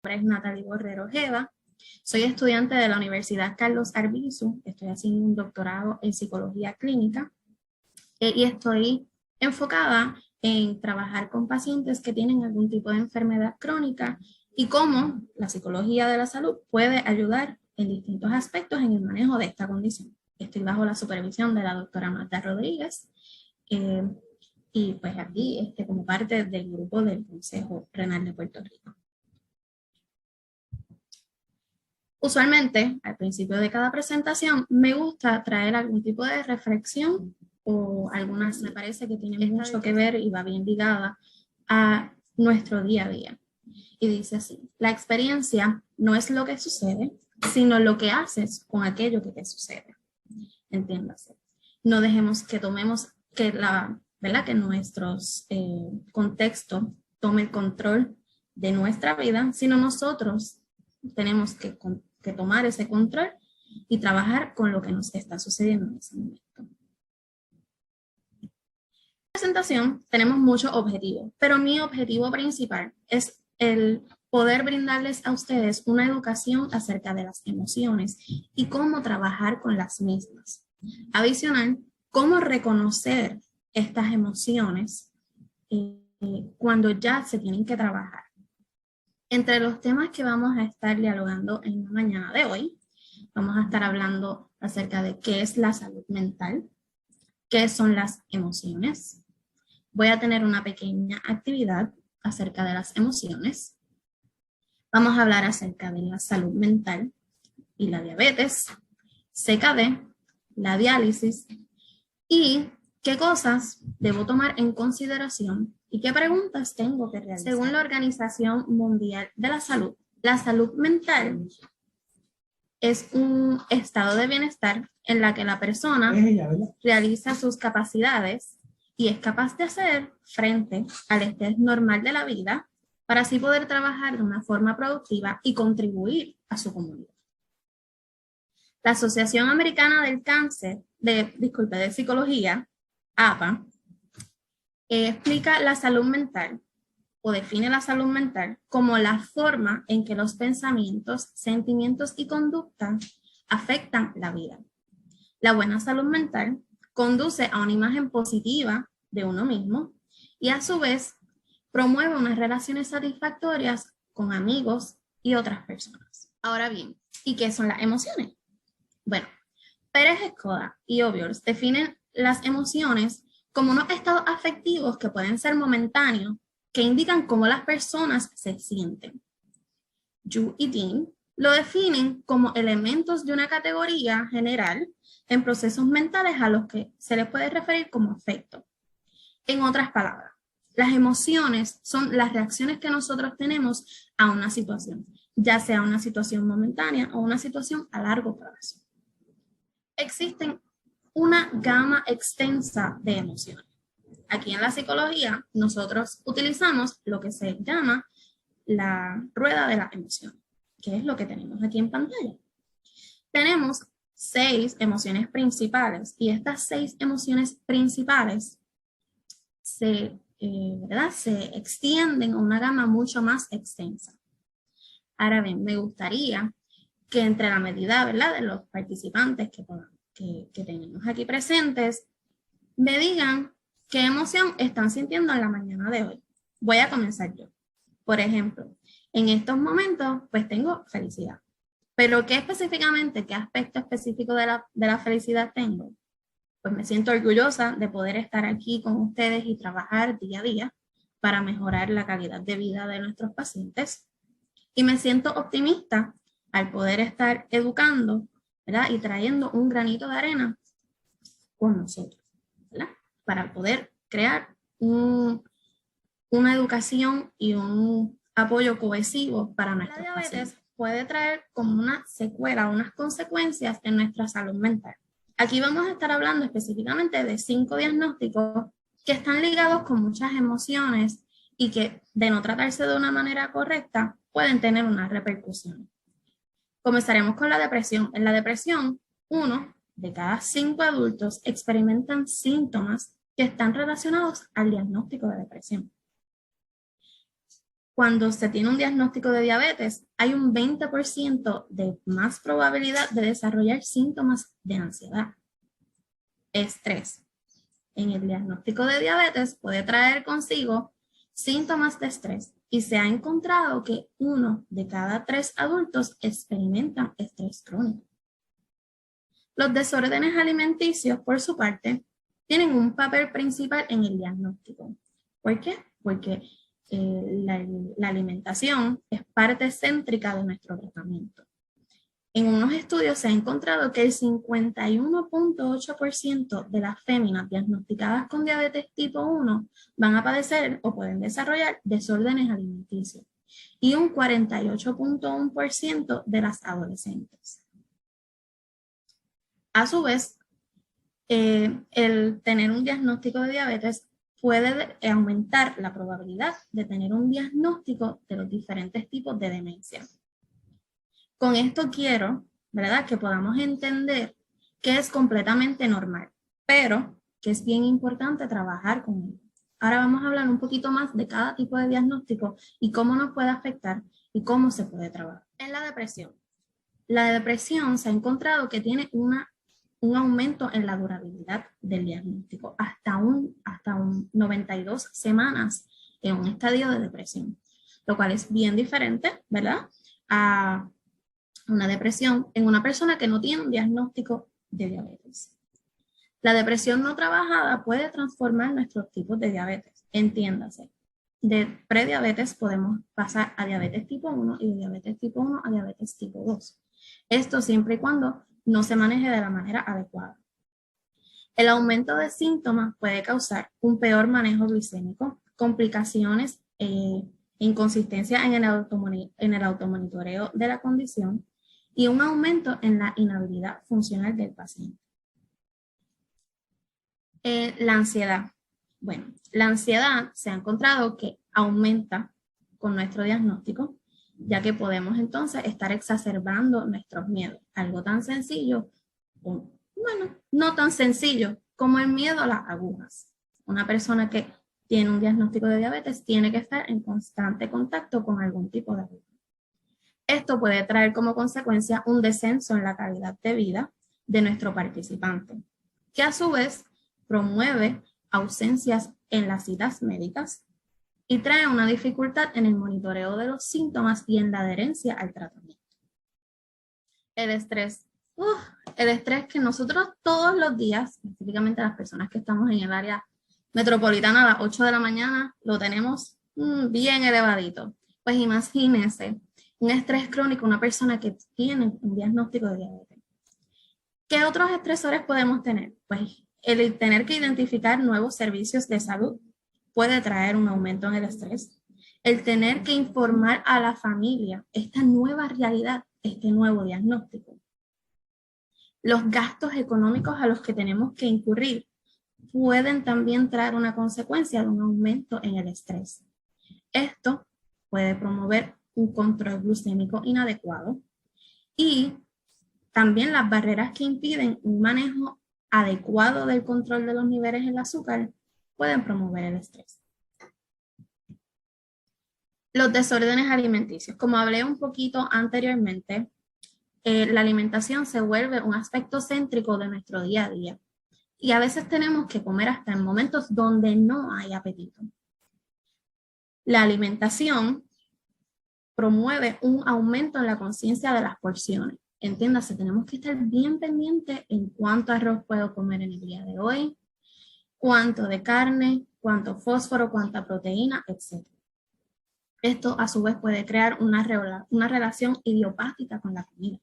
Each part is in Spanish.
nombre es Natalie Borrero Ojeda. Soy estudiante de la Universidad Carlos Arbizu. Estoy haciendo un doctorado en psicología clínica y estoy enfocada en trabajar con pacientes que tienen algún tipo de enfermedad crónica y cómo la psicología de la salud puede ayudar en distintos aspectos en el manejo de esta condición. Estoy bajo la supervisión de la doctora Marta Rodríguez y pues aquí como parte del grupo del Consejo Renal de Puerto Rico. Usualmente, al principio de cada presentación, me gusta traer algún tipo de reflexión o algunas me parece que tienen mucho que ver y va bien ligada a nuestro día a día. Y dice así: la experiencia no es lo que sucede, sino lo que haces con aquello que te sucede. Entiéndase. No dejemos que que nuestro contexto tome el control de nuestra vida, sino nosotros tenemos que tomar ese control y trabajar con lo que nos está sucediendo en ese momento. En la presentación tenemos muchos objetivos, pero mi objetivo principal es el poder brindarles a ustedes una educación acerca de las emociones y cómo trabajar con las mismas. Adicional, cómo reconocer estas emociones cuando ya se tienen que trabajar. Entre los temas que vamos a estar dialogando en la mañana de hoy, vamos a estar hablando acerca de qué es la salud mental, qué son las emociones. Voy a tener una pequeña actividad acerca de las emociones. Vamos a hablar acerca de la salud mental y la diabetes, CKD, la diálisis y qué cosas debo tomar en consideración y qué preguntas tengo que realizar. Según la Organización Mundial de la Salud, la salud mental es un estado de bienestar en la que la persona realiza sus capacidades y es capaz de hacer frente al estrés normal de la vida para así poder trabajar de una forma productiva y contribuir a su comunidad. La Asociación Americana del Cáncer, de Psicología, APA, explica la salud mental o define la salud mental como la forma en que los pensamientos, sentimientos y conductas afectan la vida. La buena salud mental conduce a una imagen positiva de uno mismo y a su vez promueve unas relaciones satisfactorias con amigos y otras personas. Ahora bien, ¿y qué son las emociones? Bueno, Pérez Escoda y Obiorst definen las emociones como unos estados afectivos que pueden ser momentáneos, que indican cómo las personas se sienten. Yu y Dean lo definen como elementos de una categoría general en procesos mentales a los que se les puede referir como afecto. En otras palabras, las emociones son las reacciones que nosotros tenemos a una situación, ya sea una situación momentánea o una situación a largo plazo. Existen una gama extensa de emociones. Aquí en la psicología, nosotros utilizamos lo que se llama la rueda de las emociones, que es lo que tenemos aquí en pantalla. Tenemos 6 emociones principales y estas 6 emociones principales se extienden a una gama mucho más extensa. Ahora bien, me gustaría que entre la medida, ¿verdad?, de los participantes que tenemos aquí presentes, me digan qué emoción están sintiendo en la mañana de hoy. Voy a comenzar yo. Por ejemplo, en estos momentos, pues tengo felicidad. Pero ¿qué específicamente, qué aspecto específico de la felicidad tengo? Pues me siento orgullosa de poder estar aquí con ustedes y trabajar día a día para mejorar la calidad de vida de nuestros pacientes. Y me siento optimista al poder estar educando, ¿verdad?, y trayendo un granito de arena con nosotros, ¿verdad?, para poder crear una educación y un apoyo cohesivo para nuestros pacientes. La diabetes puede traer como una secuela, unas consecuencias en nuestra salud mental. Aquí vamos a estar hablando específicamente de 5 diagnósticos que están ligados con muchas emociones y que, de no tratarse de una manera correcta, pueden tener una repercusión. Comenzaremos con la depresión. En la depresión, 1 de cada 5 adultos experimentan síntomas que están relacionados al diagnóstico de depresión. cuando se tiene un diagnóstico de diabetes, hay un 20% de más probabilidad de desarrollar síntomas de ansiedad, estrés. En el diagnóstico de diabetes puede traer consigo síntomas de estrés y se ha encontrado que 1 de cada 3 adultos experimentan estrés crónico. Los desórdenes alimenticios, por su parte, tienen un papel principal en el diagnóstico. ¿Por qué? Porque la alimentación es parte céntrica de nuestro tratamiento. En unos estudios se ha encontrado que el 51.8% de las féminas diagnosticadas con diabetes tipo 1 van a padecer o pueden desarrollar desórdenes alimenticios y un 48.1% de las adolescentes. A su vez, el tener un diagnóstico de diabetes puede aumentar la probabilidad de tener un diagnóstico de los diferentes tipos de demencia. Con esto quiero, ¿verdad?, que podamos entender que es completamente normal, pero que es bien importante trabajar con él. Ahora vamos a hablar un poquito más de cada tipo de diagnóstico y cómo nos puede afectar y cómo se puede trabajar. En la depresión. La depresión se ha encontrado que tiene un aumento en la durabilidad del diagnóstico, hasta un 92 semanas en un estadio de depresión, lo cual es bien diferente, ¿verdad?, a una depresión en una persona que no tiene un diagnóstico de diabetes. La depresión no trabajada puede transformar nuestros tipos de diabetes. Entiéndase, de prediabetes podemos pasar a diabetes tipo 1 y de diabetes tipo 1 a diabetes tipo 2. Esto siempre y cuando no se maneje de la manera adecuada. El aumento de síntomas puede causar un peor manejo glicémico, complicaciones, inconsistencia en el automonitoreo de la condición y un aumento en la inhabilidad funcional del paciente. La ansiedad. Bueno, la ansiedad se ha encontrado que aumenta con nuestro diagnóstico, ya que podemos entonces estar exacerbando nuestros miedos. Algo tan sencillo, bueno, no tan sencillo como el miedo a las agujas. Una persona que tiene un diagnóstico de diabetes tiene que estar en constante contacto con algún tipo de aguja. Esto puede traer como consecuencia un descenso en la calidad de vida de nuestro participante, que a su vez promueve ausencias en las citas médicas y trae una dificultad en el monitoreo de los síntomas y en la adherencia al tratamiento. El estrés. El estrés que nosotros todos los días, específicamente las personas que estamos en el área metropolitana a las 8 de la mañana, lo tenemos bien elevadito. Pues imagínense, un estrés crónico, una persona que tiene un diagnóstico de diabetes. ¿Qué otros estresores podemos tener? Pues el tener que identificar nuevos servicios de salud puede traer un aumento en el estrés. El tener que informar a la familia esta nueva realidad, este nuevo diagnóstico. Los gastos económicos a los que tenemos que incurrir pueden también traer una consecuencia de un aumento en el estrés. Esto puede promover un control glucémico inadecuado y también las barreras que impiden un manejo adecuado del control de los niveles del azúcar pueden promover el estrés. Los desórdenes alimenticios. Como hablé un poquito anteriormente, la alimentación se vuelve un aspecto céntrico de nuestro día a día y a veces tenemos que comer hasta en momentos donde no hay apetito. La alimentación promueve un aumento en la conciencia de las porciones. Entiéndase, tenemos que estar bien pendientes en cuánto arroz puedo comer en el día de hoy, cuánto de carne, cuánto fósforo, cuánta proteína, etc. Esto a su vez puede crear una relación idiopática con la comida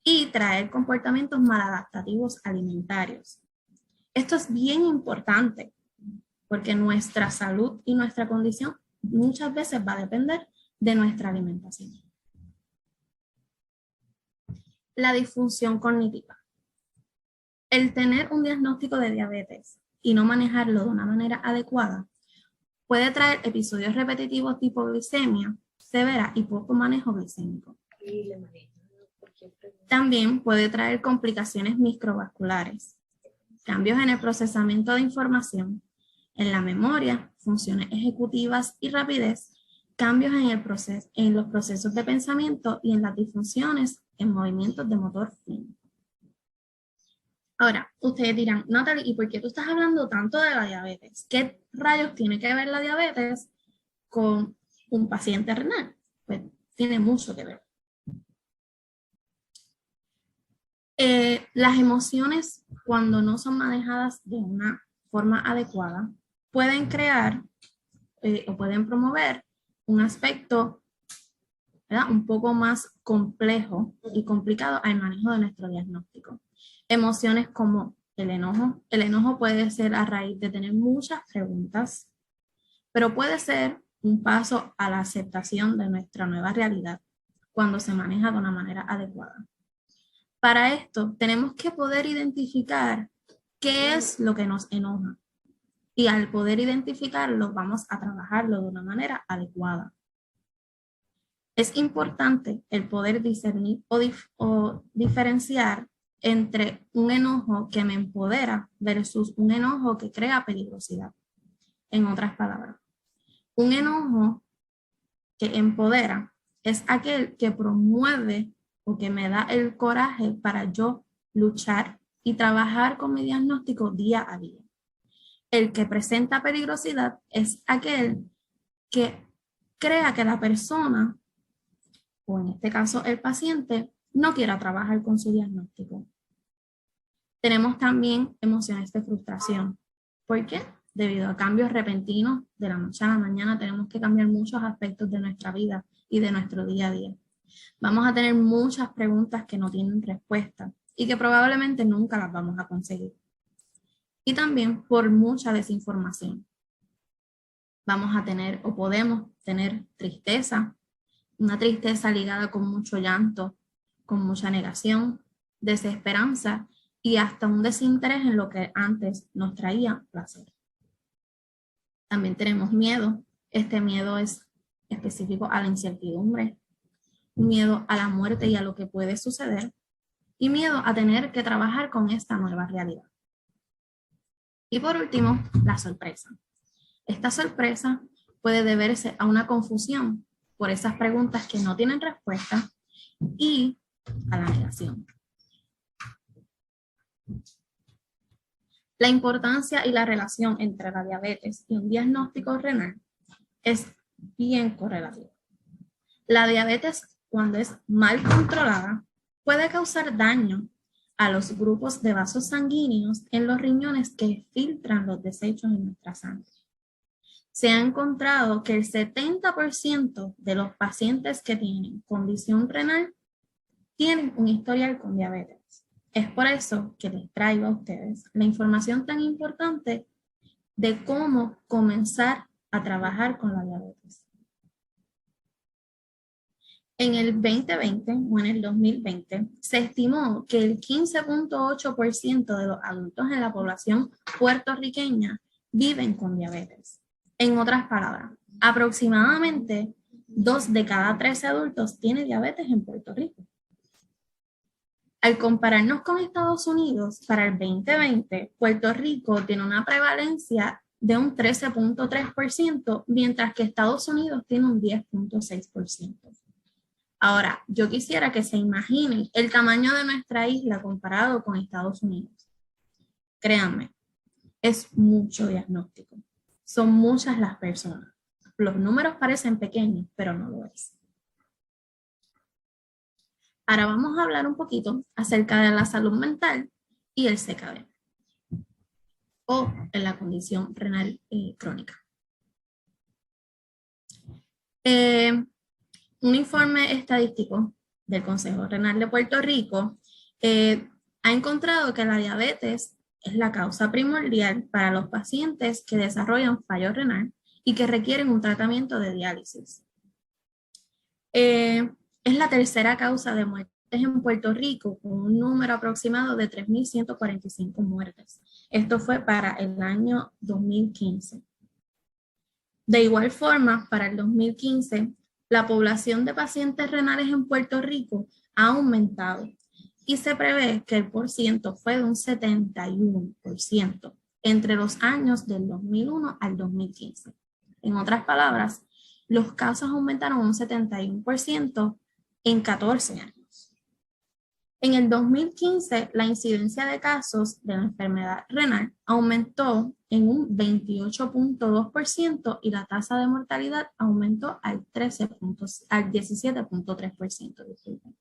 y traer comportamientos maladaptativos alimentarios. Esto es bien importante porque nuestra salud y nuestra condición muchas veces va a depender de nuestra alimentación. La disfunción cognitiva. El tener un diagnóstico de diabetes y no manejarlo de una manera adecuada puede traer episodios repetitivos tipo glicemia severa y poco manejo glicémico. También puede traer complicaciones microvasculares, cambios en el procesamiento de información, en la memoria, funciones ejecutivas y rapidez, cambios en los procesos de pensamiento y en las disfunciones en movimientos de motor fino. Ahora, ustedes dirán, Natalie, ¿y por qué tú estás hablando tanto de la diabetes? ¿Qué rayos tiene que ver la diabetes con un paciente renal? Pues tiene mucho que ver. Las emociones, cuando no son manejadas de una forma adecuada, pueden crear o pueden promover un aspecto, ¿verdad?, un poco más complejo y complicado al manejo de nuestro diagnóstico. Emociones como el enojo. El enojo puede ser a raíz de tener muchas preguntas, pero puede ser un paso a la aceptación de nuestra nueva realidad cuando se maneja de una manera adecuada. Para esto tenemos que poder identificar qué es lo que nos enoja. Y al poder identificarlo, vamos a trabajarlo de una manera adecuada. Es importante el poder discernir o diferenciar entre un enojo que me empodera versus un enojo que crea peligrosidad. En otras palabras, un enojo que empodera es aquel que promueve o que me da el coraje para yo luchar y trabajar con mi diagnóstico día a día. El que presenta peligrosidad es aquel que crea que la persona, o en este caso el paciente, no quiera trabajar con su diagnóstico. Tenemos también emociones de frustración. ¿Por qué? Debido a cambios repentinos de la noche a la mañana, tenemos que cambiar muchos aspectos de nuestra vida y de nuestro día a día. Vamos a tener muchas preguntas que no tienen respuesta y que probablemente nunca las vamos a conseguir. Y también por mucha desinformación. Vamos a tener o podemos tener tristeza, una tristeza ligada con mucho llanto, con mucha negación, desesperanza y hasta un desinterés en lo que antes nos traía placer. También tenemos miedo. Este miedo es específico a la incertidumbre, miedo a la muerte y a lo que puede suceder, y miedo a tener que trabajar con esta nueva realidad. Y por último, la sorpresa. Esta sorpresa puede deberse a una confusión por esas preguntas que no tienen respuesta y a la negación. La importancia y la relación entre la diabetes y un diagnóstico renal es bien correlativa. La diabetes, cuando es mal controlada, puede causar daño a los grupos de vasos sanguíneos en los riñones que filtran los desechos en nuestra sangre. Se ha encontrado que el 70% de los pacientes que tienen condición renal tienen un historial con diabetes. Es por eso que les traigo a ustedes la información tan importante de cómo comenzar a trabajar con la diabetes. En el 2020 o en el 2020 se estimó que el 15.8% de los adultos en la población puertorriqueña viven con diabetes. En otras palabras, aproximadamente 2 de cada 13 adultos tiene diabetes en Puerto Rico. Al compararnos con Estados Unidos, para el 2020, Puerto Rico tiene una prevalencia de un 13.3%, mientras que Estados Unidos tiene un 10.6%. Ahora, yo quisiera que se imaginen el tamaño de nuestra isla comparado con Estados Unidos. Créanme, es mucho diagnóstico. Son muchas las personas. Los números parecen pequeños, pero no lo es. Ahora vamos a hablar un poquito acerca de la salud mental y el CKD o en la condición renal crónica. Un informe estadístico del Consejo Renal de Puerto Rico ha encontrado que la diabetes es la causa primordial para los pacientes que desarrollan fallo renal y que requieren un tratamiento de diálisis. Es la tercera causa de muertes en Puerto Rico, con un número aproximado de 3.145 muertes. Esto fue para el año 2015. De igual forma, para el 2015, la población de pacientes renales en Puerto Rico ha aumentado y se prevé que el porciento fue de un 71% entre los años del 2001 al 2015. En otras palabras, los casos aumentaron un 71% en 14 años. En el 2015, la incidencia de casos de la enfermedad renal aumentó en un 28.2% y la tasa de mortalidad aumentó al 17.3%.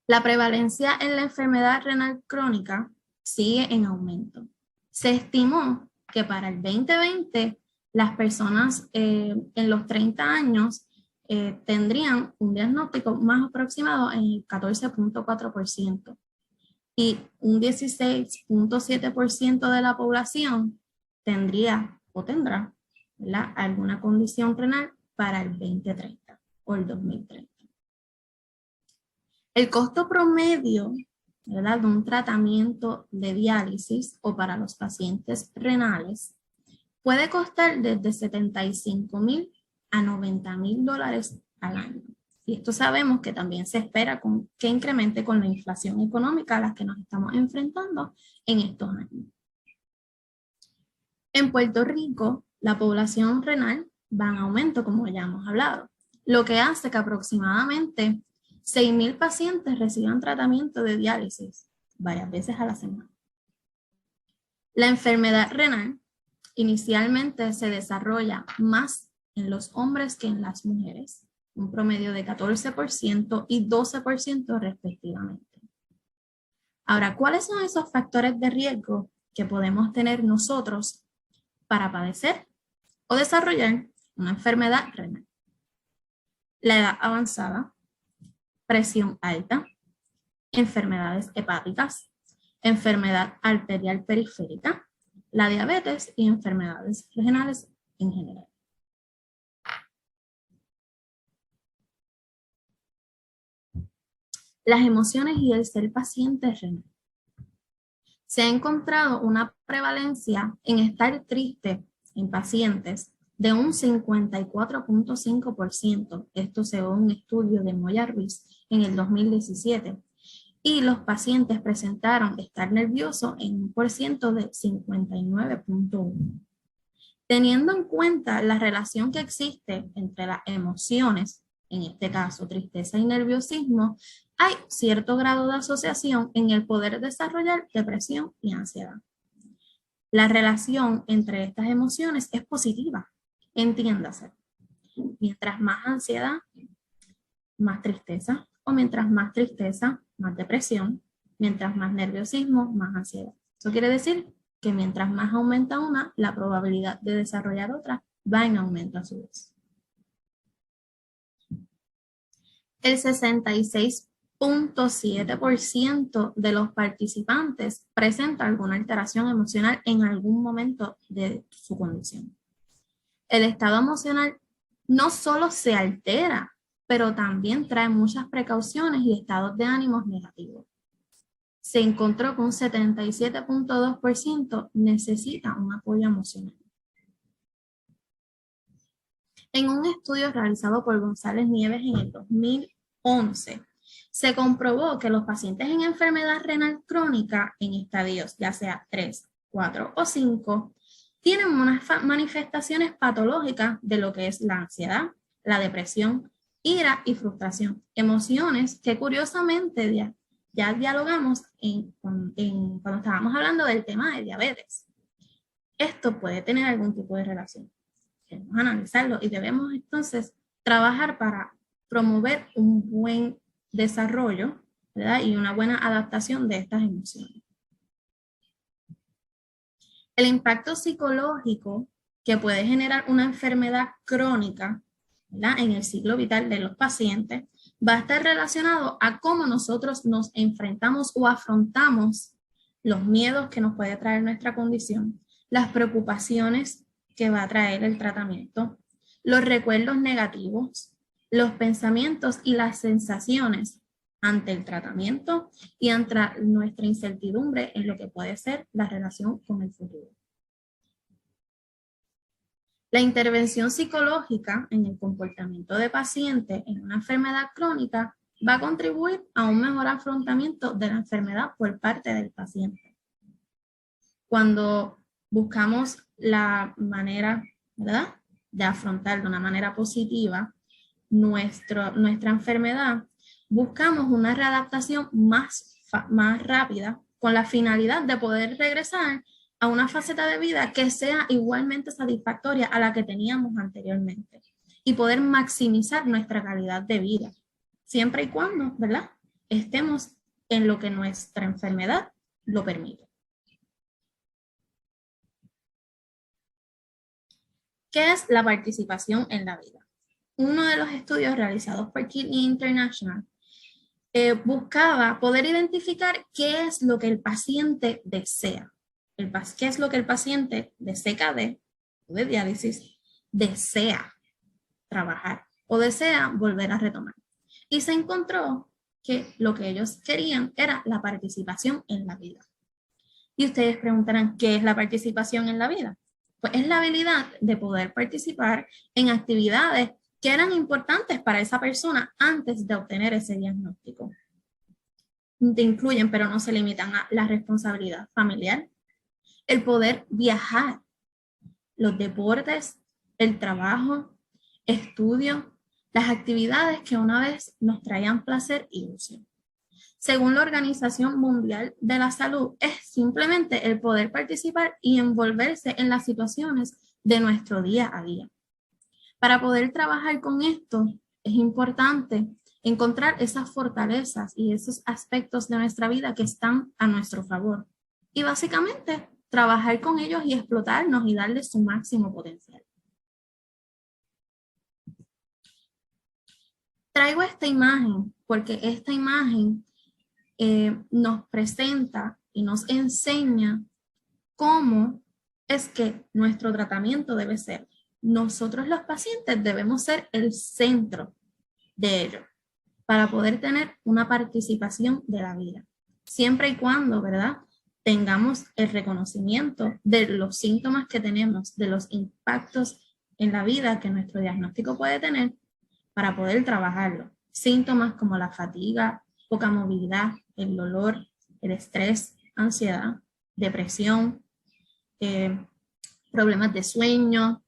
La prevalencia en la enfermedad renal crónica sigue en aumento. Se estimó que para el 2020 las personas en los 30 años tendrían un diagnóstico más aproximado en el 14.4% y un 16.7% de la población tendría o tendrá, ¿verdad?, alguna condición renal para el 2030 o el 2030. El costo promedio, ¿verdad?, de un tratamiento de diálisis o para los pacientes renales puede costar desde $75,000 a $90,000 al año. Y esto sabemos que también se espera que incremente con la inflación económica a la que nos estamos enfrentando en estos años. En Puerto Rico, la población renal va en aumento, como ya hemos hablado, lo que hace que aproximadamente 6,000 pacientes reciban tratamiento de diálisis varias veces a la semana. La enfermedad renal inicialmente se desarrolla más en los hombres que en las mujeres, un promedio de 14% y 12% respectivamente. Ahora, ¿cuáles son esos factores de riesgo que podemos tener nosotros para padecer o desarrollar una enfermedad renal? La edad avanzada, presión alta, enfermedades hepáticas, enfermedad arterial periférica, la diabetes y enfermedades renales en general. Las emociones y el ser paciente renal. Se ha encontrado una prevalencia en estar triste en pacientes de un 54.5%, esto según un estudio de Moya Ruiz en el 2017, y los pacientes presentaron estar nervioso en un porciento de 59.1%. Teniendo en cuenta la relación que existe entre las emociones, en este caso tristeza y nerviosismo, hay cierto grado de asociación en el poder desarrollar depresión y ansiedad. La relación entre estas emociones es positiva, entiéndase. Mientras más ansiedad, más tristeza, o mientras más tristeza, más depresión, mientras más nerviosismo, más ansiedad. Eso quiere decir que mientras más aumenta una, la probabilidad de desarrollar otra va en aumento a su vez. El 66.7% de los participantes presenta alguna alteración emocional en algún momento de su condición. El estado emocional no solo se altera, pero también trae muchas precauciones y estados de ánimos negativos. Se encontró que un 77.2% necesita un apoyo emocional. En un estudio realizado por González Nieves en el 2011, se comprobó que los pacientes en enfermedad renal crónica en estadios, ya sea 3, 4 o 5, tienen unas manifestaciones patológicas de lo que es la ansiedad, la depresión, ira y frustración, emociones que curiosamente ya dialogamos cuando estábamos hablando del tema de diabetes. Esto puede tener algún tipo de relación. Debemos analizarlo y debemos entonces trabajar para promover un buen desarrollo, ¿verdad?, y una buena adaptación de estas emociones. El impacto psicológico que puede generar una enfermedad crónica, ¿verdad?, en el ciclo vital de los pacientes va a estar relacionado a cómo nosotros nos enfrentamos o afrontamos los miedos que nos puede traer nuestra condición, las preocupaciones que va a traer el tratamiento, los recuerdos negativos, los pensamientos y las sensaciones ante el tratamiento y ante nuestra incertidumbre en lo que puede ser la relación con el futuro. La intervención psicológica en el comportamiento de paciente en una enfermedad crónica va a contribuir a un mejor afrontamiento de la enfermedad por parte del paciente. Cuando buscamos la manera, ¿verdad?, de afrontar de una manera positiva nuestra enfermedad, buscamos una readaptación más rápida con la finalidad de poder regresar a una faceta de vida que sea igualmente satisfactoria a la que teníamos anteriormente y poder maximizar nuestra calidad de vida, siempre y cuando, ¿verdad?, estemos en lo que nuestra enfermedad lo permite. ¿Qué es la participación en la vida? Uno de los estudios realizados por Kidney International buscaba poder identificar qué es lo que el paciente desea. ¿Qué es lo que el paciente de CKD o de diálisis desea trabajar o desea volver a retomar? Y se encontró que lo que ellos querían era la participación en la vida. Y ustedes preguntarán, ¿qué es la participación en la vida? Pues es la habilidad de poder participar en actividades que eran importantes para esa persona antes de obtener ese diagnóstico. Te incluyen, pero no se limitan a la responsabilidad familiar, el poder viajar, los deportes, el trabajo, estudio, las actividades que una vez nos traían placer y ilusión. Según la Organización Mundial de la Salud, es simplemente el poder participar y envolverse en las situaciones de nuestro día a día. Para poder trabajar con esto, es importante encontrar esas fortalezas y esos aspectos de nuestra vida que están a nuestro favor. Y básicamente, trabajar con ellos y explotarnos y darles su máximo potencial. Traigo esta imagen porque esta imagen nos presenta y nos enseña cómo es que nuestro tratamiento debe ser. Nosotros los pacientes debemos ser el centro de ello para poder tener una participación de la vida. Siempre y cuando, ¿verdad?, tengamos el reconocimiento de los síntomas que tenemos, de los impactos en la vida que nuestro diagnóstico puede tener para poder trabajarlo. Síntomas como la fatiga, poca movilidad, el dolor, el estrés, ansiedad, depresión, problemas de sueño,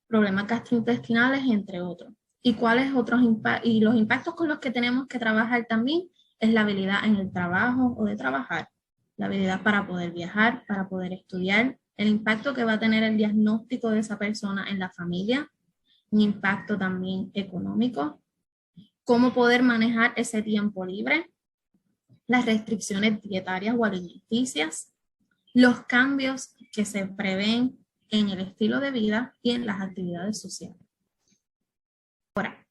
problemas gastrointestinales, entre otros. ¿Y cuáles otros y los impactos con los que tenemos que trabajar también? Es la habilidad en el trabajo o de trabajar, la habilidad para poder viajar, para poder estudiar, el impacto que va a tener el diagnóstico de esa persona en la familia, un impacto también económico, cómo poder manejar ese tiempo libre, las restricciones dietarias o alimenticias, los cambios que se prevén en el estilo de vida y en las actividades sociales. Ahora,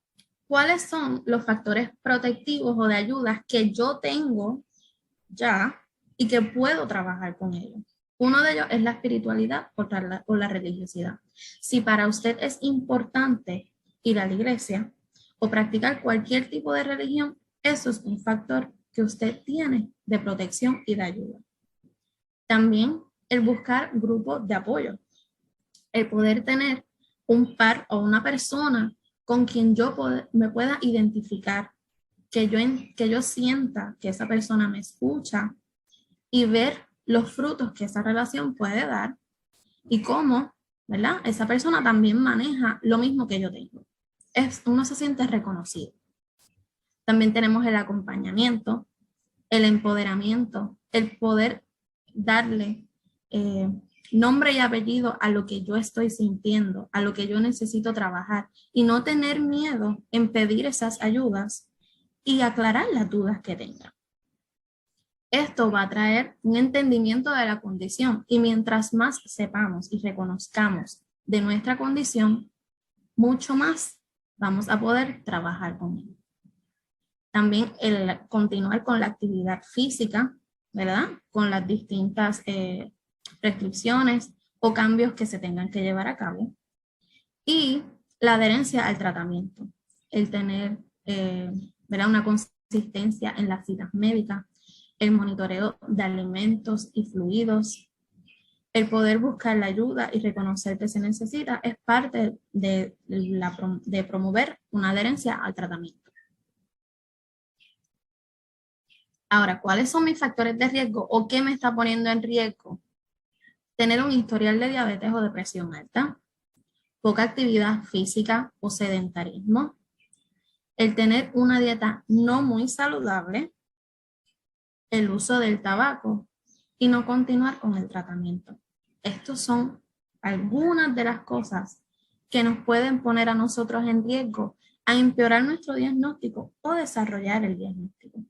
¿cuáles son los factores protectivos o de ayudas que yo tengo ya y que puedo trabajar con ellos? Uno de ellos es la espiritualidad o la religiosidad. Si para usted es importante ir a la iglesia o practicar cualquier tipo de religión, eso es un factor que usted tiene de protección y de ayuda. También el buscar grupos de apoyo, el poder tener un par o una persona con quien yo me pueda identificar, que yo sienta que esa persona me escucha y ver los frutos que esa relación puede dar y cómo, ¿verdad?, esa persona también maneja lo mismo que yo tengo. Uno se siente reconocido. También tenemos el acompañamiento, el empoderamiento, el poder darle nombre y apellido a lo que yo estoy sintiendo, a lo que yo necesito trabajar y no tener miedo en pedir esas ayudas y aclarar las dudas que tenga. Esto va a traer un entendimiento de la condición y mientras más sepamos y reconozcamos de nuestra condición, mucho más vamos a poder trabajar con ella. También el continuar con la actividad física, ¿verdad?, con las distintas restricciones o cambios que se tengan que llevar a cabo. Y la adherencia al tratamiento, el tener ¿verdad?, una consistencia en las citas médicas, el monitoreo de alimentos y fluidos, el poder buscar la ayuda y reconocer que se necesita es parte de promover una adherencia al tratamiento. Ahora, ¿cuáles son mis factores de riesgo o qué me está poniendo en riesgo? Tener un historial de diabetes o de presión alta, poca actividad física o sedentarismo, el tener una dieta no muy saludable, el uso del tabaco y no continuar con el tratamiento. Estos son algunas de las cosas que nos pueden poner a nosotros en riesgo a empeorar nuestro diagnóstico o desarrollar el diagnóstico.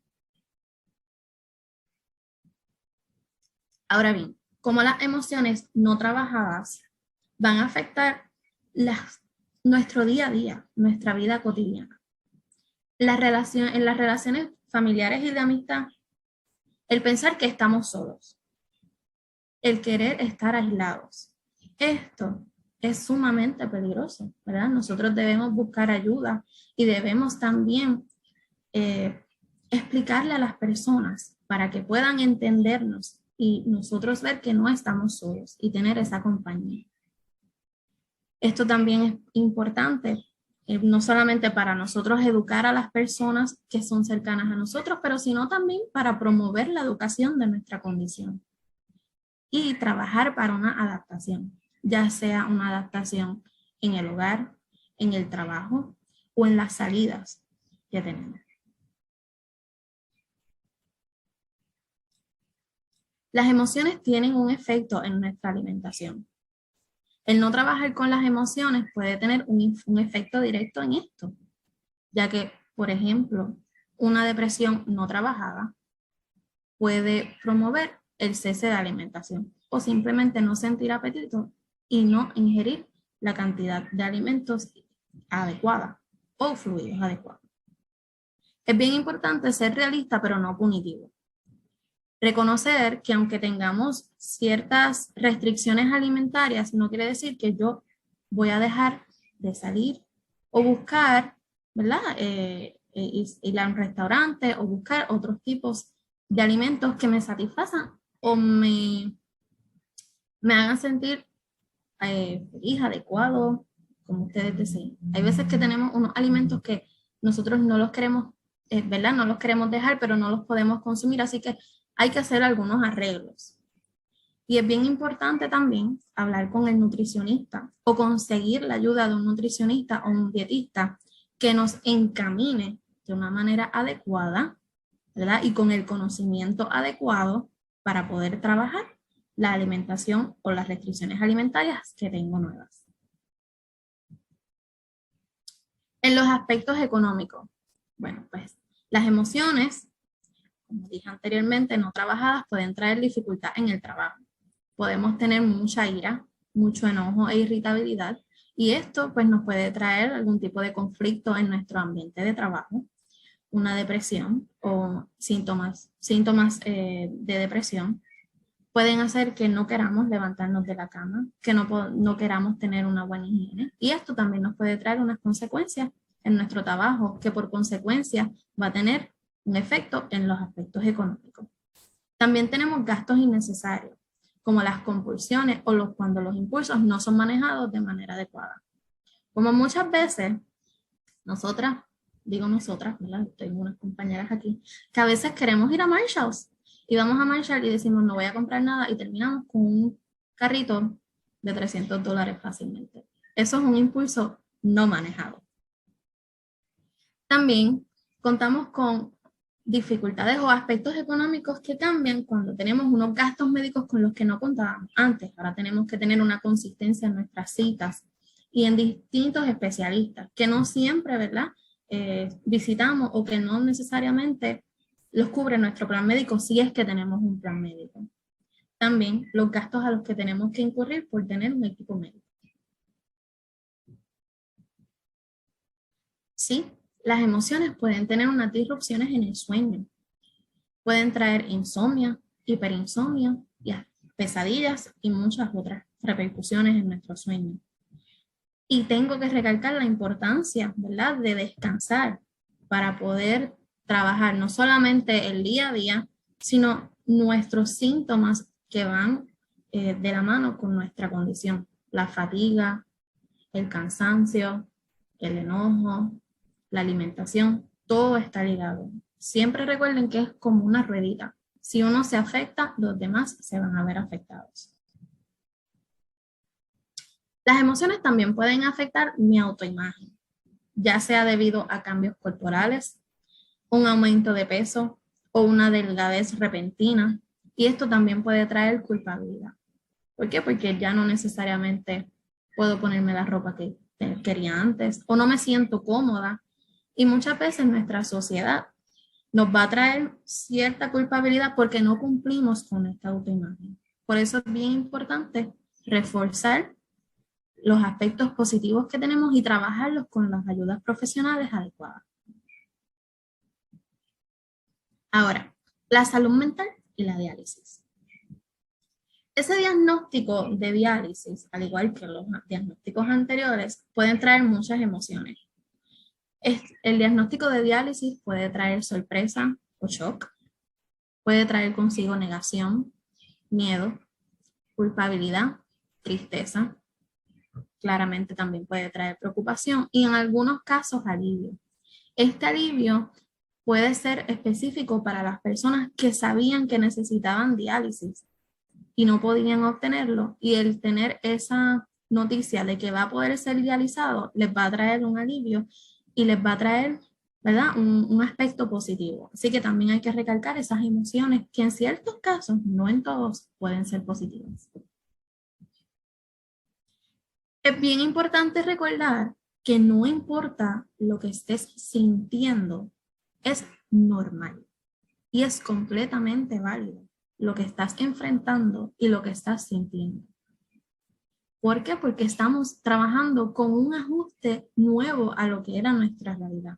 Ahora bien, como las emociones no trabajadas van a afectar nuestro día a día, nuestra vida cotidiana. En las relaciones familiares y de amistad, el pensar que estamos solos, el querer estar aislados. Esto es sumamente peligroso, ¿verdad? Nosotros debemos buscar ayuda y debemos también explicarle a las personas para que puedan entendernos y nosotros ver que no estamos solos y tener esa compañía. Esto también es importante, no solamente para nosotros educar a las personas que son cercanas a nosotros, pero sino también para promover la educación de nuestra condición y trabajar para una adaptación, ya sea una adaptación en el hogar, en el trabajo o en las salidas que tenemos. Las emociones tienen un efecto en nuestra alimentación. El no trabajar con las emociones puede tener un efecto directo en esto, ya que, por ejemplo, una depresión no trabajada puede promover el cese de alimentación o simplemente no sentir apetito y no ingerir la cantidad de alimentos adecuada o fluidos adecuados. Es bien importante ser realista, pero no punitivo. Reconocer que aunque tengamos ciertas restricciones alimentarias, no quiere decir que yo voy a dejar de salir o buscar, ¿verdad? Ir a un restaurante o buscar otros tipos de alimentos que me satisfazan o me hagan sentir feliz, adecuado, como ustedes deseen. Hay veces que tenemos unos alimentos que nosotros no los queremos, ¿verdad? No los queremos dejar, pero no los podemos consumir, así que hay que hacer algunos arreglos. Y es bien importante también hablar con el nutricionista o conseguir la ayuda de un nutricionista o un dietista que nos encamine de una manera adecuada, ¿verdad? Y con el conocimiento adecuado para poder trabajar la alimentación o las restricciones alimentarias que tengo nuevas. En los aspectos económicos, bueno, pues las emociones, como dije anteriormente, no trabajadas pueden traer dificultad en el trabajo. Podemos tener mucha ira, mucho enojo e irritabilidad y esto pues nos puede traer algún tipo de conflicto en nuestro ambiente de trabajo, una depresión o síntomas de depresión. Pueden hacer que no queramos levantarnos de la cama, que no queramos tener una buena higiene. Y esto también nos puede traer unas consecuencias en nuestro trabajo, que por consecuencia va a tener un efecto en los aspectos económicos. También tenemos gastos innecesarios, como las compulsiones o cuando los impulsos no son manejados de manera adecuada. Como muchas veces, nosotras, ¿verdad? Tengo unas compañeras aquí, que a veces queremos ir a Marshalls y vamos a Marshall y decimos no voy a comprar nada y terminamos con un carrito de $300 fácilmente. Eso es un impulso no manejado. También contamos con dificultades o aspectos económicos que cambian cuando tenemos unos gastos médicos con los que no contábamos antes. Ahora tenemos que tener una consistencia en nuestras citas y en distintos especialistas que no siempre, ¿verdad? Visitamos o que no necesariamente los cubre nuestro plan médico si es que tenemos un plan médico. También los gastos a los que tenemos que incurrir por tener un equipo médico. Sí, las emociones pueden tener unas disrupciones en el sueño. Pueden traer insomnio, hiperinsomnio, pesadillas y muchas otras repercusiones en nuestro sueño. Y tengo que recalcar la importancia, ¿verdad?, de descansar para poder trabajar no solamente el día a día, sino nuestros síntomas que van de la mano con nuestra condición. La fatiga, el cansancio, el enojo, la alimentación, todo está ligado. Siempre recuerden que es como una ruedita. Si uno se afecta, los demás se van a ver afectados. Las emociones también pueden afectar mi autoimagen, ya sea debido a cambios corporales, un aumento de peso o una delgadez repentina. Y esto también puede traer culpabilidad. ¿Por qué? Porque ya no necesariamente puedo ponerme la ropa que quería antes o no me siento cómoda. Y muchas veces nuestra sociedad nos va a traer cierta culpabilidad porque no cumplimos con nuestra autoimagen. Por eso es bien importante reforzar los aspectos positivos que tenemos y trabajarlos con las ayudas profesionales adecuadas. Ahora, la salud mental y la diálisis. Ese diagnóstico de diálisis, al igual que los diagnósticos anteriores, pueden traer muchas emociones. El diagnóstico de diálisis puede traer sorpresa o shock, puede traer consigo negación, miedo, culpabilidad, tristeza. Claramente también puede traer preocupación y en algunos casos alivio. Este alivio puede ser específico para las personas que sabían que necesitaban diálisis y no podían obtenerlo, y el tener esa noticia de que va a poder ser dializado les va a traer un alivio y les va a traer, ¿verdad?, un aspecto positivo. Así que también hay que recalcar esas emociones que en ciertos casos, no en todos, pueden ser positivas. Es bien importante recordar que no importa lo que estés sintiendo, es normal y es completamente válido lo que estás enfrentando y lo que estás sintiendo. ¿Por qué? Porque estamos trabajando con un ajuste nuevo a lo que era nuestra realidad.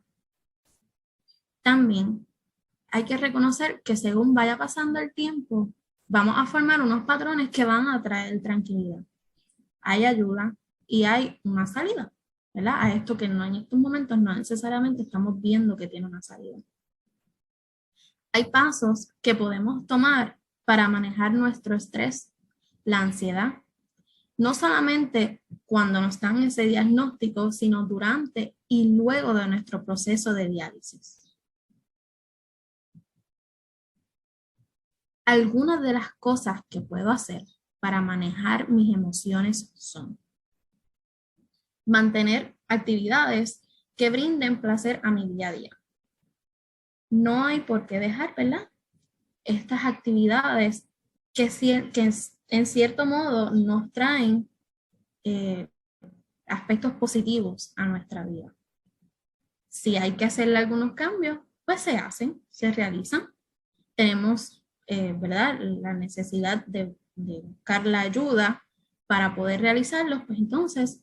También hay que reconocer que según vaya pasando el tiempo, vamos a formar unos patrones que van a traer tranquilidad. Hay ayuda y hay una salida, ¿verdad? A esto que no en estos momentos no necesariamente estamos viendo que tiene una salida. Hay pasos que podemos tomar para manejar nuestro estrés, la ansiedad, no solamente cuando nos dan ese diagnóstico, sino durante y luego de nuestro proceso de diálisis. Algunas de las cosas que puedo hacer para manejar mis emociones son mantener actividades que brinden placer a mi día a día. No hay por qué dejar, ¿verdad?, estas actividades que en cierto modo nos traen aspectos positivos a nuestra vida. Si hay que hacerle algunos cambios, pues se hacen, se realizan. Tenemos, ¿verdad?, la necesidad de buscar la ayuda para poder realizarlos, pues entonces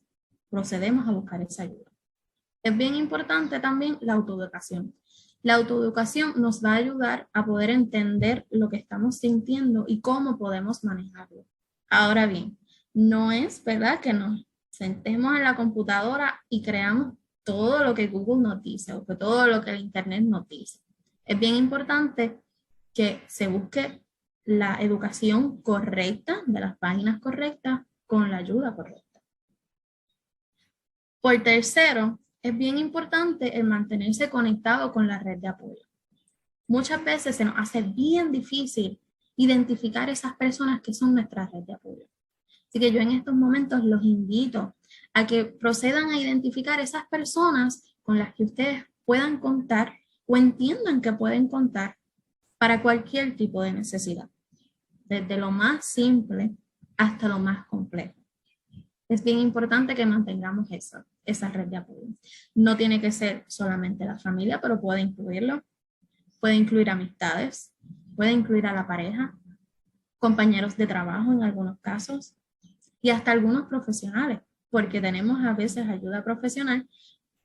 procedemos a buscar esa ayuda. Es bien importante también la autoeducación. La autoeducación nos va a ayudar a poder entender lo que estamos sintiendo y cómo podemos manejarlo. Ahora bien, no es verdad que nos sentemos en la computadora y creamos todo lo que Google nos dice o que todo lo que el Internet nos dice. Es bien importante que se busque la educación correcta de las páginas correctas con la ayuda correcta. Por tercero, es bien importante el mantenerse conectado con la red de apoyo. Muchas veces se nos hace bien difícil identificar esas personas que son nuestra red de apoyo. Así que yo en estos momentos los invito a que procedan a identificar esas personas con las que ustedes puedan contar o entiendan que pueden contar para cualquier tipo de necesidad, desde lo más simple hasta lo más complejo. Es bien importante que mantengamos esa red de apoyo. No tiene que ser solamente la familia, pero puede incluirlo. Puede incluir amistades, puede incluir a la pareja, compañeros de trabajo en algunos casos y hasta algunos profesionales, porque tenemos a veces ayuda profesional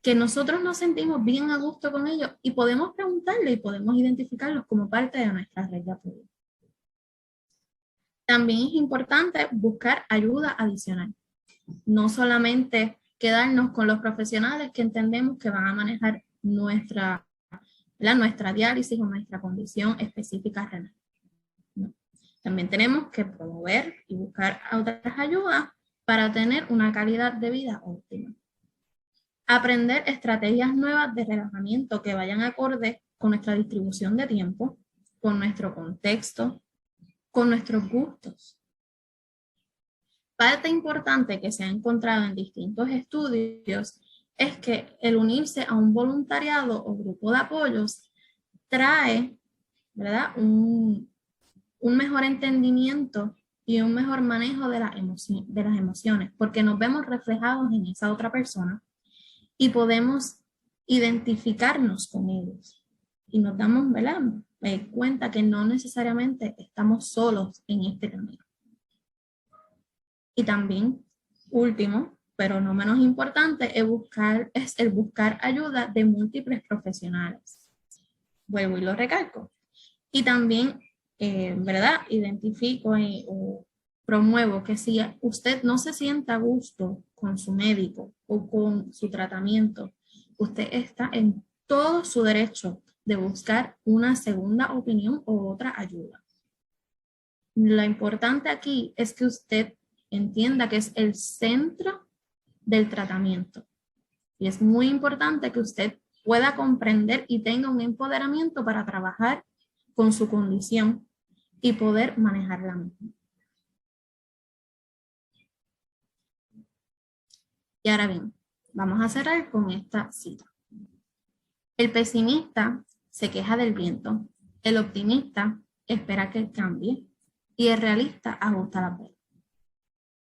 que nosotros nos sentimos bien a gusto con ellos y podemos preguntarle y podemos identificarlos como parte de nuestra red de apoyo. También es importante buscar ayuda adicional. No solamente quedarnos con los profesionales que entendemos que van a manejar nuestra diálisis o nuestra condición específica renal. No. También tenemos que promover y buscar otras ayudas para tener una calidad de vida óptima. Aprender estrategias nuevas de relajamiento que vayan acorde con nuestra distribución de tiempo, con nuestro contexto, con nuestros gustos. Parte importante que se ha encontrado en distintos estudios es que el unirse a un voluntariado o grupo de apoyos trae, ¿verdad?, un mejor entendimiento y un mejor manejo de las emociones, porque nos vemos reflejados en esa otra persona y podemos identificarnos con ellos. Y nos damos, ¿verdad?, cuenta que no necesariamente estamos solos en este camino. Y también, último, pero no menos importante, es el buscar ayuda de múltiples profesionales. Vuelvo y lo recalco. Y también, ¿verdad?, identifico o promuevo que si usted no se sienta a gusto con su médico o con su tratamiento, usted está en todo su derecho de buscar una segunda opinión o otra ayuda. Lo importante aquí es que usted entienda que es el centro del tratamiento. Y es muy importante que usted pueda comprender y tenga un empoderamiento para trabajar con su condición y poder manejarla misma. Y ahora bien, vamos a cerrar con esta cita. El pesimista se queja del viento, el optimista espera que cambie y el realista ajusta la vela.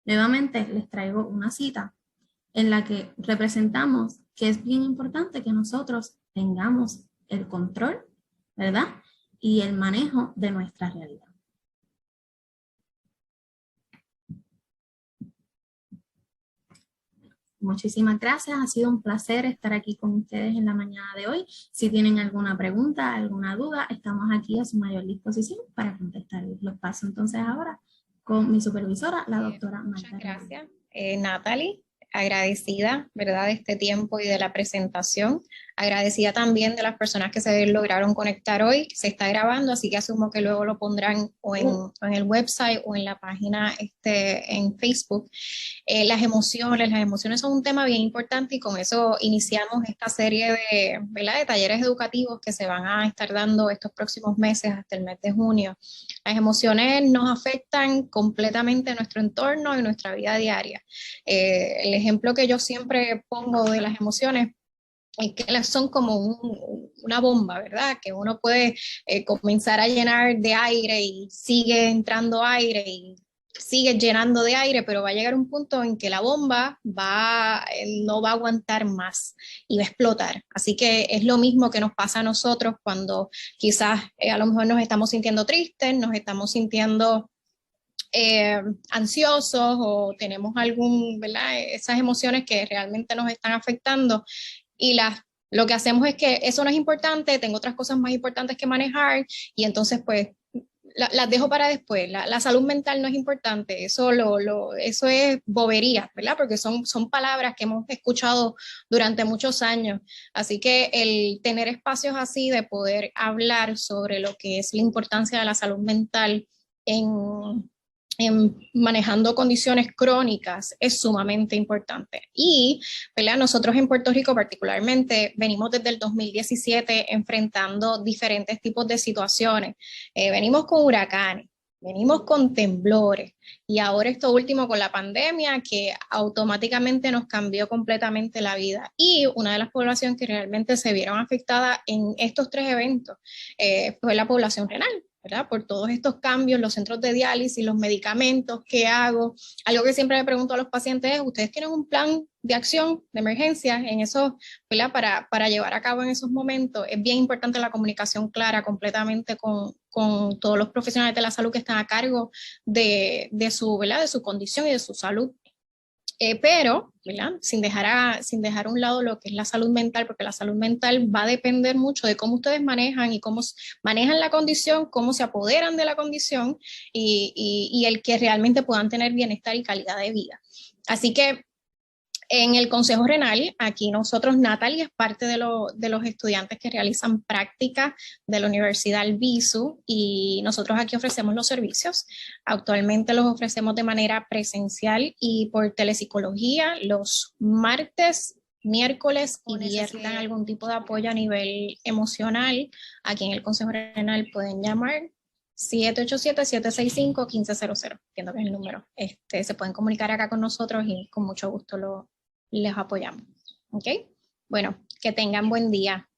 Nuevamente les traigo una cita en la que representamos que es bien importante que nosotros tengamos el control, ¿verdad?, y el manejo de nuestra realidad. Muchísimas gracias, ha sido un placer estar aquí con ustedes en la mañana de hoy. Si tienen alguna pregunta, alguna duda, estamos aquí a su mayor disposición para contestarles. Los paso entonces ahora con mi supervisora, la doctora Magda. Muchas gracias, Natalie. Agradecida, ¿verdad?, de este tiempo y de la presentación. Agradecida también de las personas que se lograron conectar hoy. Se está grabando, así que asumo que luego lo pondrán o en el website o en la página en Facebook. Las emociones son un tema bien importante y con eso iniciamos esta serie de, ¿verdad?, de talleres educativos que se van a estar dando estos próximos meses hasta el mes de junio. Las emociones nos afectan completamente nuestro entorno y nuestra vida diaria. El ejemplo que yo siempre pongo de las emociones es que son como una bomba, ¿verdad? Que uno puede comenzar a llenar de aire y sigue entrando aire y sigue llenando de aire, pero va a llegar un punto en que la bomba no va a aguantar más y va a explotar. Así que es lo mismo que nos pasa a nosotros cuando quizás a lo mejor nos estamos sintiendo tristes, nos estamos sintiendo ansiosos o tenemos ¿verdad?, esas emociones que realmente nos están afectando y lo que hacemos es que eso no es importante, tengo otras cosas más importantes que manejar y entonces pues las dejo para después. La salud mental no es importante, eso es bobería, ¿verdad? Porque son palabras que hemos escuchado durante muchos años. Así que el tener espacios así de poder hablar sobre lo que es la importancia de la salud mental en manejando condiciones crónicas es sumamente importante. Y, ¿verdad?, nosotros en Puerto Rico particularmente venimos desde el 2017 enfrentando diferentes tipos de situaciones. Venimos con huracanes, venimos con temblores y ahora esto último con la pandemia que automáticamente nos cambió completamente la vida. Y una de las poblaciones que realmente se vieron afectadas en estos tres eventos fue la población renal, ¿verdad? Por todos estos cambios, los centros de diálisis, los medicamentos, ¿qué hago? Algo que siempre le pregunto a los pacientes es, ¿ustedes tienen un plan de acción, de emergencia en eso, ¿verdad?, para llevar a cabo en esos momentos? Es bien importante la comunicación clara completamente con todos los profesionales de la salud que están a cargo de ¿verdad?, de su condición y de su salud. Pero, ¿verdad?, sin dejar a un lado lo que es la salud mental, porque la salud mental va a depender mucho de cómo ustedes manejan y cómo manejan la condición, cómo se apoderan de la condición y el que realmente puedan tener bienestar y calidad de vida. Así que en el Consejo Renal, aquí nosotros, Natalie es parte de los estudiantes que realizan prácticas de la Universidad Albizu y nosotros aquí ofrecemos los servicios. Actualmente los ofrecemos de manera presencial y por telepsicología los martes, miércoles y viernes. Necesitan algún tipo de apoyo a nivel emocional, aquí en el Consejo Renal pueden llamar 787-765-1500, entiendo que es el número. Se pueden comunicar acá con nosotros y con mucho gusto les apoyamos. ¿Ok? Bueno, que tengan buen día.